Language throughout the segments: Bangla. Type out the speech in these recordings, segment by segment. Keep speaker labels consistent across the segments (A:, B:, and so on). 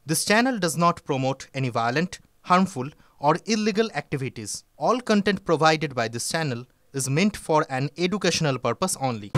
A: This channel does not promote any violent, harmful, or illegal activities. All content provided by this channel is meant for an educational purpose only.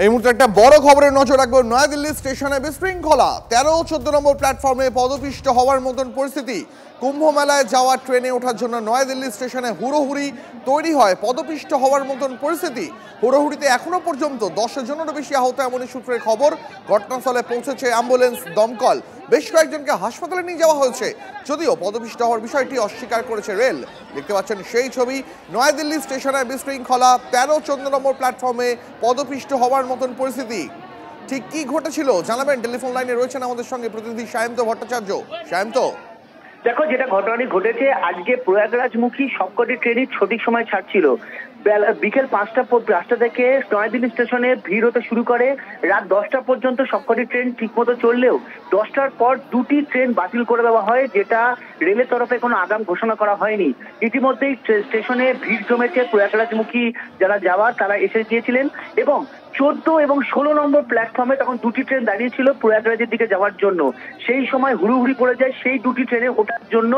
B: এই মুহূর্তে একটা বড় খবরের নজর রাখবো। নয়াদিল্লি স্টেশনে বিশৃঙ্খলা, 13-14 নম্বর প্ল্যাটফর্মে পদপিষ্ট হওয়ার মতন পরিস্থিতি। কুম্ভ মেলায় যাওয়া ট্রেনে ওঠার জন্য নয়াদিল্লি স্টেশনে হুড়োহুড়ি তৈরি হয়, পদপিষ্ট হওয়ার মতন পরিস্থিতি। হুড়োহুড়িতে এখনো পর্যন্ত 10 জনেরও বেশি আহত এমনই সূত্রের খবর। ঘটনাস্থলে পৌঁছেছে অ্যাম্বুলেন্স, দমকল, বেশ কয়েকজনকে হাসপাতালে নিয়ে যাওয়া হয়েছে। যদিও পদপিষ্ট হওয়ার বিষয়টি অস্বীকার করেছে রেল। দেখতে পাচ্ছেন সেই ছবি। নয়াদিল্লি স্টেশনে বিশৃঙ্খলা, 13-14 নম্বর প্ল্যাটফর্মে পদপিষ্ট হওয়ার মতন পরিস্থিতি। ঠিক কি ঘটেছিল জানাবেন। টেলিফোন লাইনে রয়েছেন আমাদের সঙ্গে প্রতিনিধি সায়ন্ত ভট্টাচার্য। সায়ন্ত,
C: দেখো, যেটা ঘটনাটি ঘটেছে, আজকে প্রয়াগরাজমুখী সবকটি ট্রেনই সঠিক সময় ছাড়ছিল। বিকেল 5টা থেকে নয়াদিল্লি স্টেশনে ভিড় হতে শুরু করে। রাত 10টা পর্যন্ত সবকটি ট্রেন ঠিকমতো চললেও 10টার পর দুটি ট্রেন বাতিল করে দেওয়া হয়, যেটা রেলের তরফে কোনো আগাম ঘোষণা করা হয়নি। ইতিমধ্যেই স্টেশনে ভিড় জমেছে। প্রয়াগরাজমুখী যারা যাওয়ার তারা এসে গিয়েছিলেন এবং 14 এবং 16 নম্বর প্ল্যাটফর্মে তখন দুটি ট্রেন দাঁড়িয়ে ছিল প্রয়াগরাজের দিকে যাওয়ার জন্য। সেই সময় হুড়োহুড়ি পড়ে যায় সেই দুটি ট্রেনে ওঠার জন্য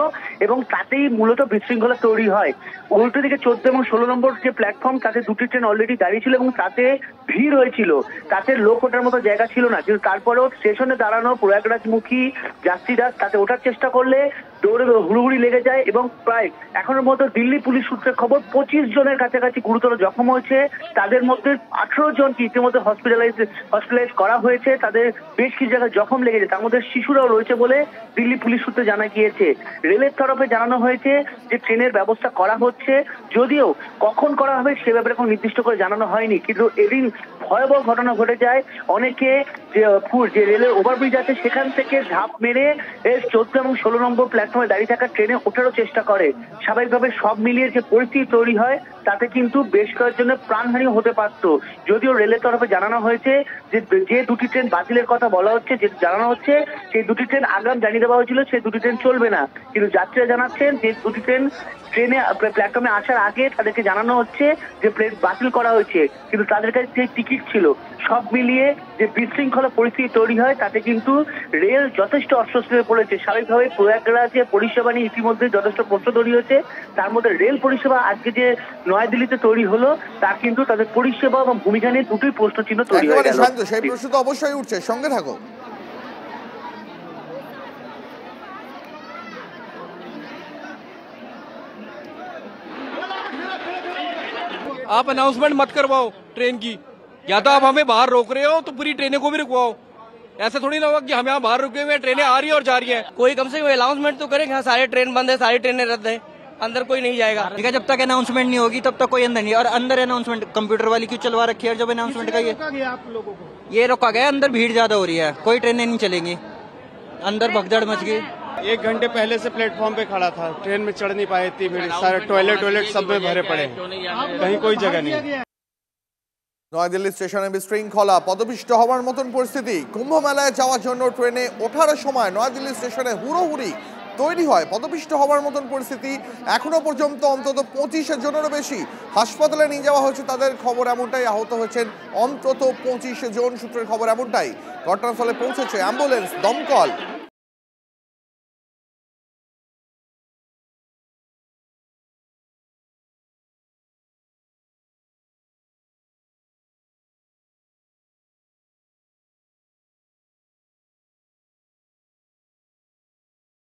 C: এবং তাতেই মূলত বিশৃঙ্খলা তৈরি হয়। উল্টো দিকে 14 এবং 16 নম্বর যে প্ল্যাটফর্ম, তাতে দুটি ট্রেন অলরেডি দাঁড়িয়ে ছিল এবং তাতে ভিড় হয়েছিল, তাতে লোক ওঠার মতো জায়গা ছিল না। কিন্তু তারপরেও স্টেশনে দাঁড়ানো প্রয়াগরাজমুখী যাত্রীরা তাতে ওঠার চেষ্টা করলে দৌড়ে হুড়োহুড়ি লেগে যায় এবং প্রায় এখনের মতো দিল্লি পুলিশ সূত্রে খবর 25 জনের কাছাকাছি গুরুতর জখম হয়েছে। তাদের মধ্যে 18 জনকে ইতিমধ্যে হসপিটালাইজ করা হয়েছে। তাদের বেশ কিছু জায়গায় জখম লেগেছে, তার মধ্যে শিশুরাও রয়েছে বলে দিল্লি পুলিশ সূত্রে জানা গিয়েছে। রেলের তরফে জানানো হয়েছে যে ট্রেনের ব্যবস্থা করা হচ্ছে, যদিও কখন করা হবে সে ব্যাপারে কোনো নির্দিষ্ট করে জানানো হয়নি। কিন্তু এদিন ভয়াবহ ঘটনা ঘটে যায়। অনেকে যে রেলের ওভারব্রিজ আছে সেখান থেকে ঝাঁপ মেরে 14 এবং 16 নম্বর প্ল্যাটফর্মে দাঁড়িয়ে থাকা ট্রেনে ওঠারও চেষ্টা করে। স্বাভাবিকভাবে সব মিলিয়ে যে পরিস্থিতি তৈরি হয় তাতে কিন্তু বেশ কয়েকজনের প্রাণহানি হতে পারত। যদিও রেলের তরফে জানানো হয়েছে যে দুটি ট্রেন বাতিলের কথা বলা হচ্ছে, যে জানানো হচ্ছে সেই দুটি ট্রেন আগাম জানিয়ে দেওয়া হয়েছিল সেই দুটি ট্রেন চলবে না। কিন্তু যাত্রীরা জানাচ্ছেন যে দুটি ট্রেনে প্ল্যাটফর্মে আসার আগে তাদেরকে জানানো হচ্ছে যে প্লেন বাতিল করা হয়েছে, কিন্তু তাদের কাছে যে টিকিট ছিল। সব মিলিয়ে যে বিশৃঙ্খলা পরিস্থিতি তৈরি হয় তাতে কিন্তু রেল যথেষ্ট অস্বস্তি হয়ে পড়েছে। স্বাভাবিকভাবে প্রয়াগরাজে পরিষেবা নিয়ে ইতিমধ্যে যথেষ্ট প্রশ্ন তৈরি হয়েছে। তার মধ্যে রেল পরিষেবা আজকে যে নয়াদিল্লিতে তৈরি হলো তার কিন্তু তাদের পরিষেবা এবং ভূমিকা নিয়ে দুটোই প্রশ্নচিহ্ন তৈরি হয়ে গেল।
B: সেই প্রশ্ন তো অবশ্যই উঠছে, সঙ্গে থাকো।
D: आप अनाउंसमेंट मत करवाओ ट्रेन की, या तो आप हमें बाहर रोक रहे हो तो पूरी ट्रेनें को भी रुकवाओ। ऐसा थोड़ी ना होगा कि हम यहाँ बाहर रुके हुए हैं, ट्रेनें आ रही है और जा रही हैं। कोई कम से कम अनाउंसमेंट तो करे, यहाँ सारे ट्रेन बंद है, सारी ट्रेनें रद्द है, अंदर कोई नहीं जाएगा।
E: ठीक है, जब तक अनाउंसमेंट नहीं होगी तब तक कोई अंदर नहीं। और अंदर अनाउंसमेंट कंप्यूटर वाली क्यों चलवा रखी है? जब अनाउंसमेंट का ये रोका गया, अंदर भीड़ ज्यादा हो रही है, कोई ट्रेनें नहीं चलेंगी, अंदर भगदड़ मच गई।
F: 1 घंटे पहले से प्लेटफॉर्म पे खड़ा था, ट्रेन में चढ़ नहीं पाए, इतनी भीड़, सारे टॉयलेट सब में भरे पड़े, कहीं कोई जगह नहीं।
B: নয়াদিল্লি স্টেশনে বিশৃঙ্খলা, পদপিষ্ট হওয়ার মতন পরিস্থিতি। কুম্ভ মেলায় যাওয়ার জন্য ট্রেনে ওঠার সময় নয়াদিল্লি স্টেশনে হুড়োহুড়ি তৈরি হয়, পদপিষ্ট হওয়ার মতন পরিস্থিতি। এখনো পর্যন্ত অন্তত 25 জনেরও বেশি হাসপাতালে নিয়ে যাওয়া হয়েছে, তাদের খবর এমনটাই। আহত হয়েছেন অন্তত 25 জন, সূত্রের খবর এমনটাই। ঘটনাস্থলে পৌঁছেছে অ্যাম্বুলেন্স, দমকল,